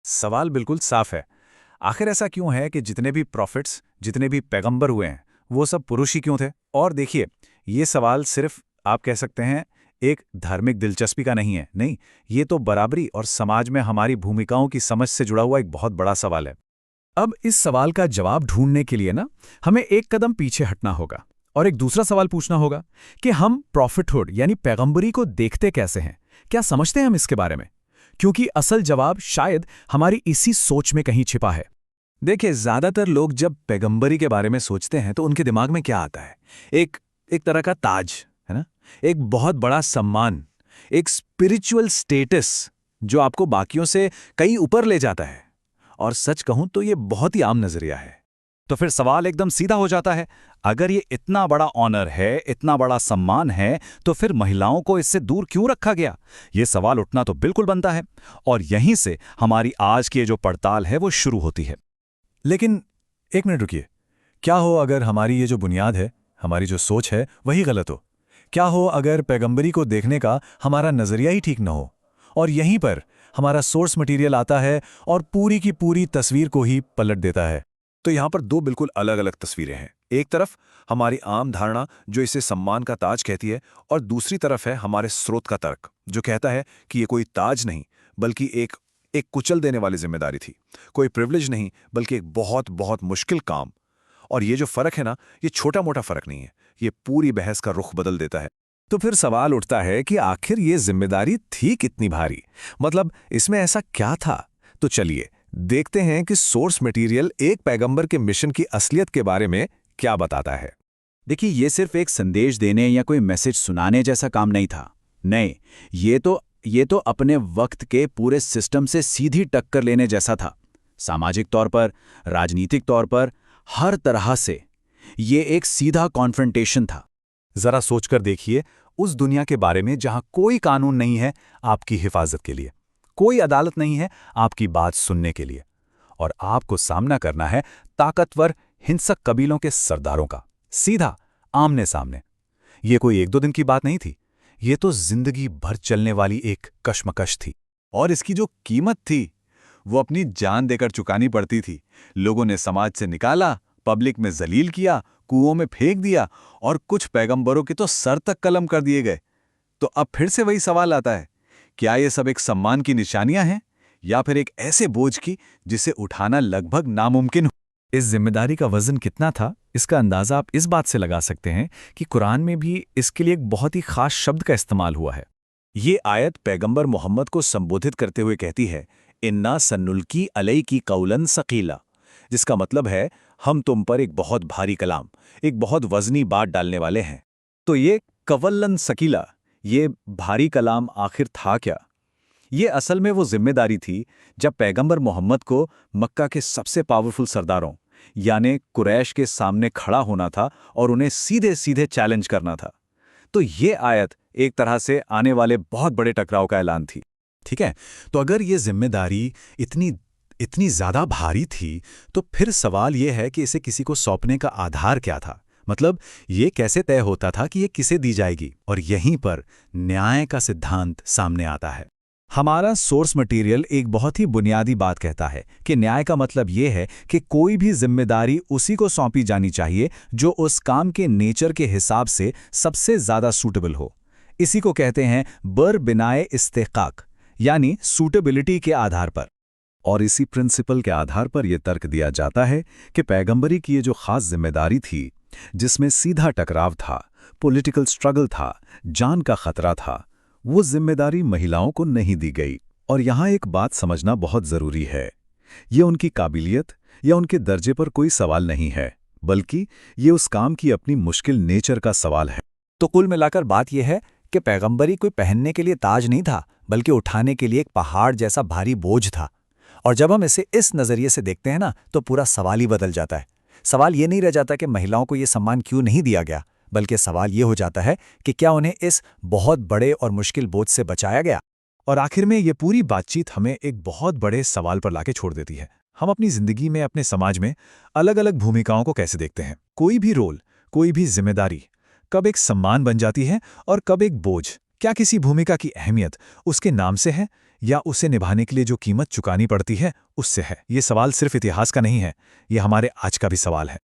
सवाल बिल्कुल साफ है। आखिर ऐसा क्यों है कि जितने भी प्रॉफिट्स, जितने भी पैगंबर हुए हैं, वो सब पुरुष ही क्यों थे? और देखिए, ये सवाल सिर्फ आप कह सकते हैं एक धार्मिक दिलचस्पी का नहीं है। नहीं, ये तो बराबरी और समाज में हमारी भूमिकाओं की समझ से जुड़ा हुआ एक बहुत बड़ा सवाल है। अब इस सवाल का जवाब ढूंढने के लिए ना हमें एक कदम पीछे हटना होगा और एक दूसरा सवाल पूछना होगा कि हम प्रॉफिटहुड यानी पैगंबरी को देखते कैसे हैं, क्या समझते हैं हम इसके बारे में? क्योंकि असल जवाब शायद हमारी इसी सोच में कहीं छिपा है। देखिए, ज्यादातर लोग जब पैगंबरी के बारे में सोचते हैं तो उनके दिमाग में क्या आता है? एक एक तरह का ताज, है ना? एक बहुत बड़ा सम्मान, एक स्पिरिचुअल स्टेटस जो आपको बाकियों से कहीं ऊपर ले जाता है। और सच कहूं तो ये बहुत ही आम नजरिया है। तो फिर सवाल एकदम सीधा हो जाता है, अगर ये इतना बड़ा ऑनर है, इतना बड़ा सम्मान है, तो फिर महिलाओं को इससे दूर क्यों रखा गया? ये सवाल उठना तो बिल्कुल बनता है। और यहीं से हमारी आज की ये जो पड़ताल है वो शुरू होती है। लेकिन एक मिनट रुकिए, क्या हो अगर हमारी ये जो बुनियाद है, हमारी जो सोच है, वही गलत हो? क्या हो अगर पैगंबरी को देखने का हमारा नजरिया ही ठीक न हो और यहीं पर हमारा सोर्स मटेरियल आता है और पूरी की पूरी तस्वीर को ही पलट देता है? तो यहाँ पर दो बिल्कुल अलग अलग तस्वीरें हैं। एक तरफ हमारी आम धारणा जो इसे सम्मान का ताज कहती है, और दूसरी तरफ है हमारे स्रोत का तर्क जो कहता है कि ये कोई ताज नहीं बल्कि एक एक कुचल देने वाली जिम्मेदारी थी, कोई प्रिविलेज नहीं बल्कि एक बहुत बहुत मुश्किल काम। और ये जो फर्क है ना, ये छोटा मोटा फर्क नहीं है, ये पूरी बहस का रुख बदल देता है। तो फिर सवाल उठता है कि आखिर ये जिम्मेदारी थी कितनी भारी? मतलब इसमें ऐसा क्या था? तो चलिए देखते हैं कि सोर्स मटेरियल एक पैगंबर के मिशन की असलियत के बारे में क्या बताता है। देखिए, ये सिर्फ एक संदेश देने या कोई मैसेज सुनाने जैसा काम नहीं था। नहीं, ये तो अपने वक्त के पूरे सिस्टम से सीधी टक्कर लेने जैसा था। सामाजिक तौर पर, राजनीतिक तौर पर, हर तरह से ये एक सीधा कॉन्फ्रंटेशन था। जरा सोचकर देखिए, उस दुनिया के बारे में जहां कोई कानून नहीं है आपकी हिफाजत के लिए, कोई अदालत नहीं है आपकी बात सुनने के लिए, और आपको सामना करना है ताकतवर हिंसक कबीलों के सरदारों का, सीधा आमने सामने। ये कोई एक दो दिन की बात नहीं थी, ये तो जिंदगी भर चलने वाली एक कश्मकश थी। और इसकी जो कीमत थी वो अपनी जान देकर चुकानी पड़ती थी। लोगों ने समाज से निकाला, पब्लिक में जलील किया, कुओं में फेंक दिया, और कुछ पैगंबरों के तो सर तक कलम कर दिए गए। तो अब फिर से वही सवाल आता है, क्या ये सब एक सम्मान की निशानियां हैं या फिर एक ऐसे बोझ की जिसे उठाना लगभग नामुमकिन हो? इस जिम्मेदारी का वजन कितना था, इसका अंदाजा आप इस बात से लगा सकते हैं कि कुरान में भी इसके लिए एक बहुत ही खास शब्द का इस्तेमाल हुआ है। ये आयत पैगंबर मोहम्मद को संबोधित करते हुए कहती है, इन्ना सन्नुल्की अलैकी कौलन सकीला, जिसका मतलब है हम तुम पर एक बहुत भारी कलाम, एक बहुत वजनी बात डालने वाले हैं। तो ये कवल्लन सकीला, ये भारी कलाम आखिर था क्या? ये असल में वो जिम्मेदारी थी जब पैगंबर मोहम्मद को मक्का के सबसे पावरफुल सरदारों यानी कुरैश के सामने खड़ा होना था और उन्हें सीधे सीधे चैलेंज करना था। तो ये आयत एक तरह से आने वाले बहुत बड़े टकराव का ऐलान थी। ठीक है, तो अगर ये जिम्मेदारी इतनी इतनी ज्यादा भारी थी, तो फिर सवाल ये है कि इसे किसी को सौंपने का आधार क्या था? मतलब ये कैसे तय होता था कि ये किसे दी जाएगी? और यहीं पर न्याय का सिद्धांत सामने आता है। हमारा सोर्स मटेरियल एक बहुत ही बुनियादी बात कहता है कि न्याय का मतलब ये है कि कोई भी जिम्मेदारी उसी को सौंपी जानी चाहिए जो उस काम के नेचर के हिसाब से सबसे ज्यादा सूटेबल हो। इसी को कहते हैं बर बिनाए इस्तेकाक, यानी सूटेबिलिटी के आधार पर। और इसी प्रिंसिपल के आधार पर यह तर्क दिया जाता है कि पैगंबरी की ये जो खास जिम्मेदारी थी, जिसमें सीधा टकराव था, पॉलिटिकल स्ट्रगल था, जान का खतरा था, वो जिम्मेदारी महिलाओं को नहीं दी गई। और यहाँ एक बात समझना बहुत जरूरी है, ये उनकी काबिलियत या उनके दर्जे पर कोई सवाल नहीं है, बल्कि ये उस काम की अपनी मुश्किल नेचर का सवाल है। तो कुल मिलाकर बात यह है कि पैगंबरी कोई पहनने के लिए ताज नहीं था, बल्कि उठाने के लिए एक पहाड़ जैसा भारी बोझ था। और जब हम इसे इस नज़रिए से देखते हैं ना, तो पूरा सवाल ही बदल जाता है। सवाल ये नहीं रह जाता कि महिलाओं को ये सम्मान क्यों नहीं दिया गया, बल्कि सवाल ये हो जाता है कि क्या उन्हें इस बहुत बड़े और मुश्किल बोझ से बचाया गया। और आखिर में ये पूरी बातचीत हमें एक बहुत बड़े सवाल पर लाके छोड़ देती है। हम अपनी जिंदगी में, अपने समाज में अलग अलग भूमिकाओं को कैसे देखते हैं? कोई भी रोल, कोई भी जिम्मेदारी कब एक सम्मान बन जाती है और कब एक बोझ? क्या किसी भूमिका की अहमियत उसके नाम से है या उसे निभाने के लिए जो कीमत चुकानी पड़ती है उससे है। ये सवाल सिर्फ इतिहास का नहीं है, ये हमारे आज का भी सवाल है।